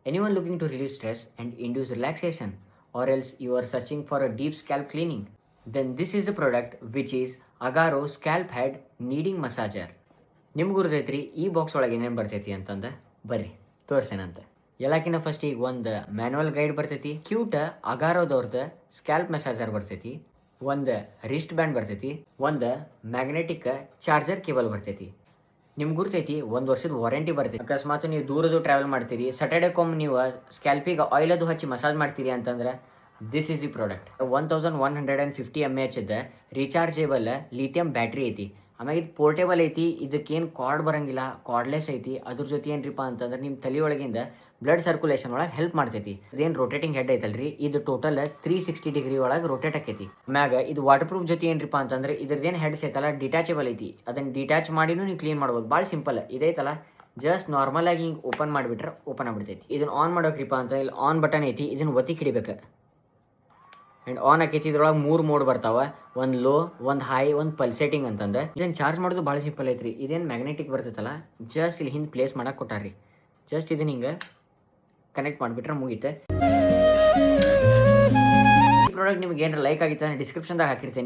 Anyone looking to relieve stress and induce relaxation, or else you are searching for a deep scalp cleaning, then this is the product which is Agaro Scalp Head Kneading Massager. ನಿಮ್ಗೆ ಗುರುತೈತ್ರಿ ಈ box ಒಳಗೆ ಏನೇನು ಬರ್ತೈತಿ ಅಂತಂದು ಬರ್ರಿ ತೋರಿಸ್ತೇನಂತ. ಎಲ್ಲಕ್ಕಿಂತ first ಈಗ ಒಂದು ಮ್ಯಾನ್ಯಲ್ ಗೈಡ್ ಬರ್ತೈತಿ, ಕ್ಯೂಟ್ ಅಗಾರೋದವ್ರದ್ದು ಸ್ಕ್ಯಾಲ್ಪ್ ಮಸಾಜರ್ ಬರ್ತೈತಿ, ಒಂದು ರಿಸ್ಟ್ ಬ್ಯಾಂಡ್ ಬರ್ತೈತಿ, ಒಂದು ಮ್ಯಾಗ್ನೆಟಿಕ್ ಚಾರ್ಜರ್ ಕೇಬಲ್ ಬರ್ತೈತಿ. ನಿಮ್ಗೆ ಗುರ್ತೈತಿ 1 ವರ್ಷದ ವಾರಂಟಿ ಬರ್ತೈತಿ. ಅಕಸ್ಮಾತ್ ನೀವು ದೂರದು ಟ್ರಾವೆಲ್ ಮಾಡ್ತೀರಿ, ಸ್ಯಾಟರ್ಡೇಕೊಮ್ಮೆ ನೀವು ಸ್ಕ್ಯಾಲ್ಪಿಗೆ ಆಯಿಲ್ ಅದು ಹಚ್ಚಿ ಮಸಾಜ್ ಮಾಡ್ತೀರಿ ಅಂತಂದ್ರೆ this is the product. 1150 mAh rechargeable lithium battery ಐತಿ. ಆಮೇಲೆ ಇದು ಪೋರ್ಟೇಬಲ್ ಐತಿ, ಇದಕ್ಕೇನು ಕಾರ್ಡ್ ಬರಂಗಿಲ್ಲ, ಕಾರ್ಡ್ಲೆಸ್ ಐತಿ. ಅದ್ರ ಜೊತೆ ಏನ್ರಿಪ್ಪ ಅಂತಂದ್ರೆ ನಿಮ್ಮ ತಲೆ ಒಳಗಿಂದ ಬ್ಲಡ್ ಸರ್ಕ್ಯುಲೇಷನ್ ಒಳಗೆ ಹೆಲ್ಪ್ ಮಾಡ್ತೈತಿ. ಇದೇನು ರೊಟೇಟಿಂಗ್ ಹೆಡ್ ಐತಲ್ರಿ, ಇದು ಟೋಟಲ್ 360 ಡಿಗ್ರಿ ಒಳಗೆ ರೊಟೇಟ್ ಆಕೈತಿ. ಮ್ಯಾಗ ಇದು ವಾಟರ್ ಪ್ರೂಫ್ ಜೊತೆ ಏನ್ರಿಪ್ಪ ಅಂತಂದ್ರೆ ಇದ್ರದ್ದೇನು ಹೆಡ್ಸ್ ಐತಲ್ಲ ಡಿಟ್ಯಾಚೇಬಲ್ ಐತಿ. ಅದನ್ನು ಡಿಟ್ಯಾಚ್ ಮಾಡಿನೂ ನೀವು ಕ್ಲೀನ್ ಮಾಡ್ಬೋದು. ಭಾಳ ಸಿಂಪಲ್ ಇದೈತಲ್ಲ, ಜಸ್ಟ್ ನಾರ್ಮಲ್ ಆಗಿ ಹಿಂಗೆ ಓಪನ್ ಮಾಡಿಬಿಟ್ರೆ ಓಪನ್ ಆಗ್ಬಿಡ್ತೈತಿ. ಇದನ್ನು ಆನ್ ಮಾಡೋಕ್ರಿಪ್ಪ ಅಂತ ಇಲ್ಲಿ ಆನ್ ಬಟನ್ ಐತಿ, ಇದನ್ನು ಒತ್ತಿ ಹಿಡಿಬೇಕು ಆ್ಯಂಡ್ ಆನ್ ಆಕೈತಿ. ಇದ್ರೊಳಗೆ 3 ಮೋಡ್ ಬರ್ತಾವೆ, ಒಂದು ಲೋ, ಒಂದು ಹೈ, ಒಂದು ಪಲ್ಸೇಟಿಂಗ್ ಅಂತಂದು. ಇದನ್ನು ಚಾರ್ಜ್ ಮಾಡೋದು ಭಾಳ ಸಿಂಪಲ್ ಐತ್ರಿ. ಇದೇನು ಮ್ಯಾಗ್ನೆಟಿಕ್ ಬರ್ತೈತಲ್ಲ, ಜಸ್ಟ್ ಇಲ್ಲಿ ಹಿಂದೆ ಪ್ಲೇಸ್ ಮಾಡಕ್ಕೆ ಕೊಟ್ಟಾರ್ರಿ. ಜಸ್ಟ್ ಇದನ್ನ ಹಿಂಗೆ ಕನೆಕ್ಟ್ ಮಾಡಿಬಿಟ್ರೆ ಮುಗೀತೆ. ಈ ಪ್ರಾಡಕ್ಟ್ ನಿಮ್ಗೆ ಏನಾರ ಲೈಕ್ ಆಗಿತ್ತು ಅಂದರೆ ಡಿಸ್ಕ್ರಿಪ್ಷನ್ದಾಗ ಹಾಕಿರ್ತೀನಿ.